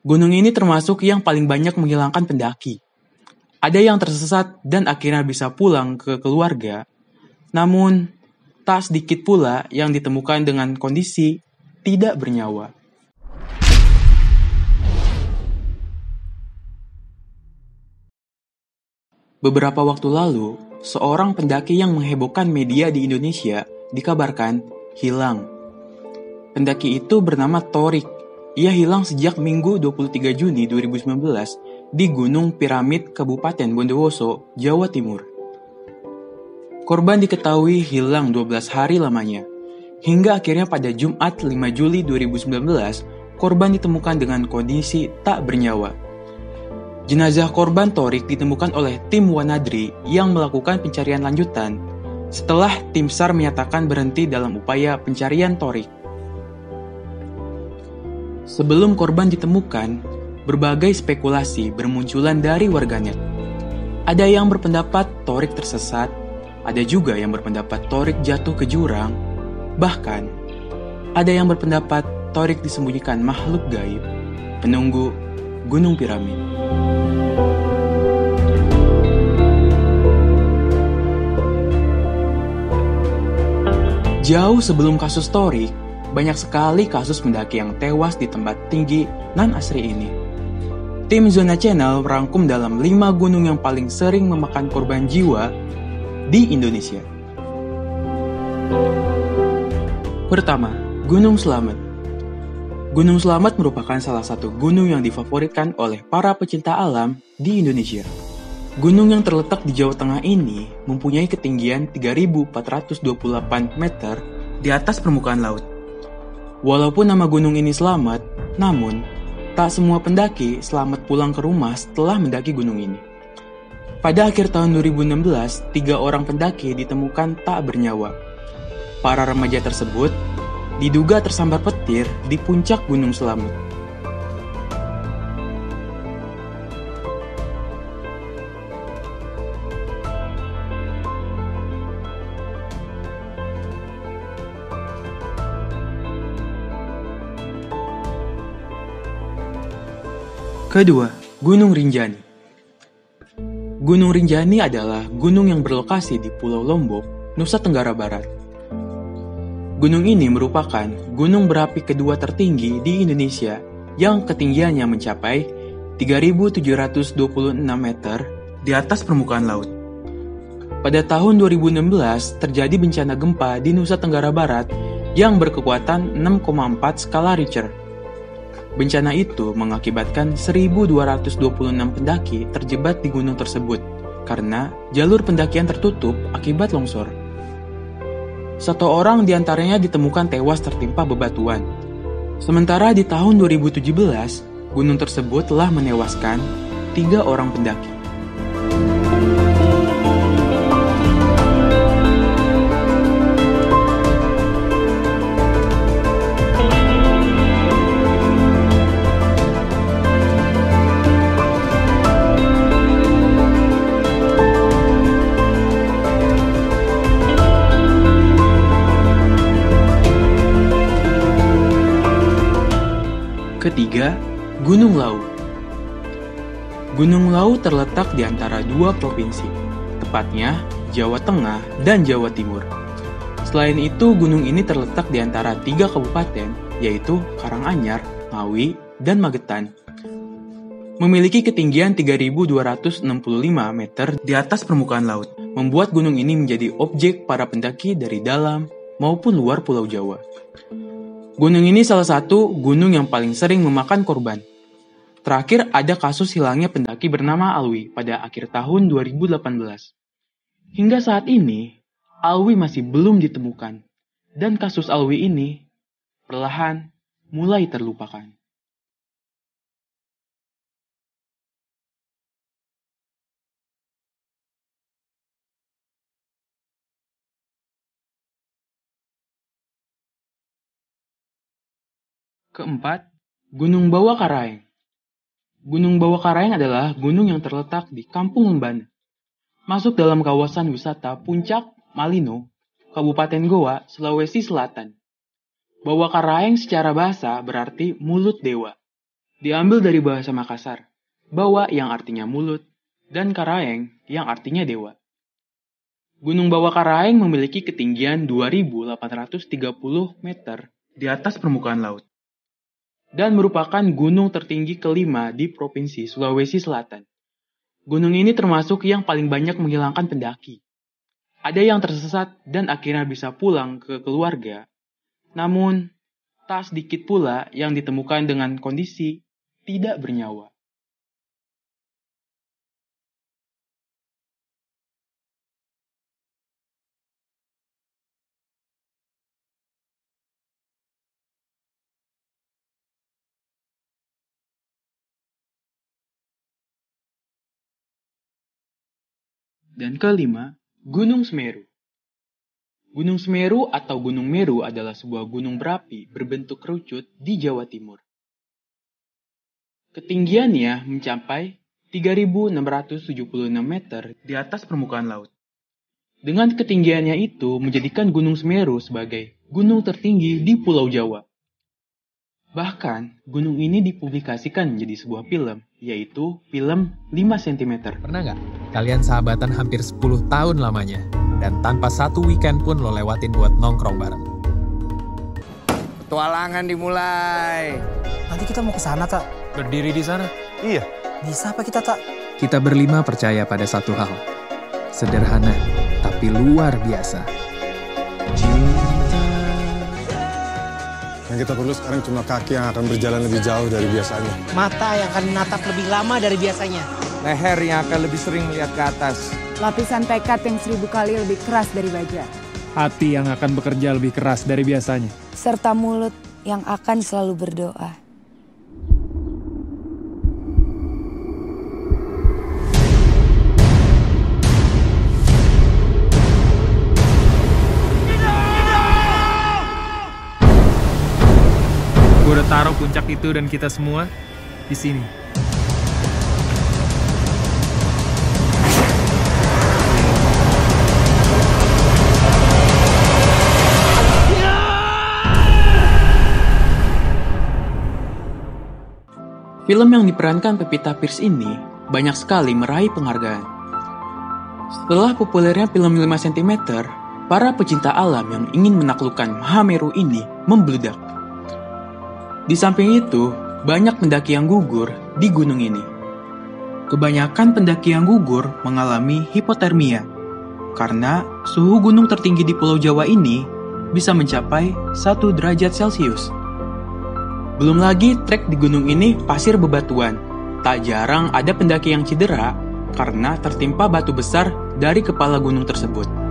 Gunung ini termasuk yang paling banyak menghilangkan pendaki. Ada yang tersesat dan akhirnya bisa pulang ke keluarga. Namun, tak sedikit pula yang ditemukan dengan kondisi tidak bernyawa. Beberapa waktu lalu, seorang pendaki yang menghebohkan media di Indonesia dikabarkan hilang. Pendaki itu bernama Thorik. Ia hilang sejak Minggu 23 Juni 2019 di Gunung Piramid, Kabupaten Bondowoso, Jawa Timur. Korban diketahui hilang 12 hari lamanya. Hingga akhirnya pada Jumat 5 Juli 2019, korban ditemukan dengan kondisi tak bernyawa. Jenazah korban Thorik ditemukan oleh tim Wanadri yang melakukan pencarian lanjutan setelah tim SAR menyatakan berhenti dalam upaya pencarian Thorik. Sebelum korban ditemukan, berbagai spekulasi bermunculan dari warganet. Ada yang berpendapat Thorik tersesat, ada juga yang berpendapat Thorik jatuh ke jurang, bahkan ada yang berpendapat Thorik disembunyikan makhluk gaib, penunggu Gunung Piramid. Jauh sebelum kasus Thorik, banyak sekali kasus pendaki yang tewas di tempat tinggi nan asri ini. Tim Zona Channel merangkum dalam 5 gunung yang paling sering memakan korban jiwa di Indonesia. Pertama, Gunung Slamet. Gunung Slamet merupakan salah satu gunung yang difavoritkan oleh para pecinta alam di Indonesia. Gunung yang terletak di Jawa Tengah ini mempunyai ketinggian 3.428 meter di atas permukaan laut. Walaupun nama gunung ini Slamet, namun tak semua pendaki selamat pulang ke rumah setelah mendaki gunung ini. Pada akhir tahun 2016, 3 orang pendaki ditemukan tak bernyawa. Para remaja tersebut diduga tersambar petir di puncak Gunung Slamet. Kedua, Gunung Rinjani. Gunung Rinjani adalah gunung yang berlokasi di Pulau Lombok, Nusa Tenggara Barat. Gunung ini merupakan gunung berapi kedua tertinggi di Indonesia yang ketinggiannya mencapai 3.726 meter di atas permukaan laut. Pada tahun 2016 terjadi bencana gempa di Nusa Tenggara Barat yang berkekuatan 6,4 skala Richter. Bencana itu mengakibatkan 1.226 pendaki terjebak di gunung tersebut karena jalur pendakian tertutup akibat longsor. 1 orang diantaranya ditemukan tewas tertimpa bebatuan. Sementara di tahun 2017, gunung tersebut telah menewaskan 3 orang pendaki. Ketiga, Gunung Lau. Gunung Lau terletak di antara 2 provinsi, tepatnya Jawa Tengah dan Jawa Timur. Selain itu, gunung ini terletak di antara 3 kabupaten, yaitu Karanganyar, Ngawi, dan Magetan. Memiliki ketinggian 3.265 meter di atas permukaan laut, membuat gunung ini menjadi objek para pendaki dari dalam maupun luar Pulau Jawa. Gunung ini salah satu gunung yang paling sering memakan korban. Terakhir ada kasus hilangnya pendaki bernama Alwi pada akhir tahun 2018. Hingga saat ini, Alwi masih belum ditemukan. Dan kasus Alwi ini perlahan mulai terlupakan. Keempat, Gunung Bawah Karaeng. Gunung Bawah Karaeng adalah gunung yang terletak di Kampung Lembana. Masuk dalam kawasan wisata Puncak Malino, Kabupaten Goa, Sulawesi Selatan. Bawah Karaeng secara bahasa berarti mulut dewa. diambil dari bahasa Makassar, Bawa yang artinya mulut, dan Karaeng yang artinya dewa. Gunung Bawah Karaeng memiliki ketinggian 2.830 meter di atas permukaan laut, dan merupakan gunung tertinggi kelima di Provinsi Sulawesi Selatan. Gunung ini termasuk yang paling banyak menghilangkan pendaki. Ada yang tersesat dan akhirnya bisa pulang ke keluarga, namun tak sedikit pula yang ditemukan dengan kondisi tidak bernyawa. Dan kelima, Gunung Semeru. Gunung Semeru atau Gunung Meru adalah sebuah gunung berapi berbentuk kerucut di Jawa Timur. Ketinggiannya mencapai 3.676 meter di atas permukaan laut. Dengan ketinggiannya itu menjadikan Gunung Semeru sebagai gunung tertinggi di Pulau Jawa. Bahkan, gunung ini dipublikasikan menjadi sebuah film, yaitu film 5 cm. Pernah nggak? Kalian sahabatan hampir 10 tahun lamanya, dan tanpa satu weekend pun lo lewatin buat nongkrong bareng. Petualangan dimulai. Nanti kita mau ke sana, Tak. Berdiri di sana? Iya. Bisa apa kita, Tak? Kita berlima percaya pada satu hal. Sederhana, tapi luar biasa. Yang kita perlu sekarang cuma kaki yang akan berjalan lebih jauh dari biasanya. Mata yang akan menatap lebih lama dari biasanya. Leher yang akan lebih sering melihat ke atas. Lapisan tekad yang 1000 kali lebih keras dari baja. Hati yang akan bekerja lebih keras dari biasanya. Serta mulut yang akan selalu berdoa. Gue udah taruh puncak itu dan kita semua di sini. Film yang diperankan Pevita Pierce ini banyak sekali meraih penghargaan. Setelah populernya film 5 cm, para pecinta alam yang ingin menaklukkan Mahameru ini membludak. Di samping itu, banyak pendaki yang gugur di gunung ini. Kebanyakan pendaki yang gugur mengalami hipotermia, karena suhu gunung tertinggi di Pulau Jawa ini bisa mencapai 1 derajat Celcius. Belum lagi trek di gunung ini pasir bebatuan. Tak jarang ada pendaki yang cedera karena tertimpa batu besar dari kepala gunung tersebut.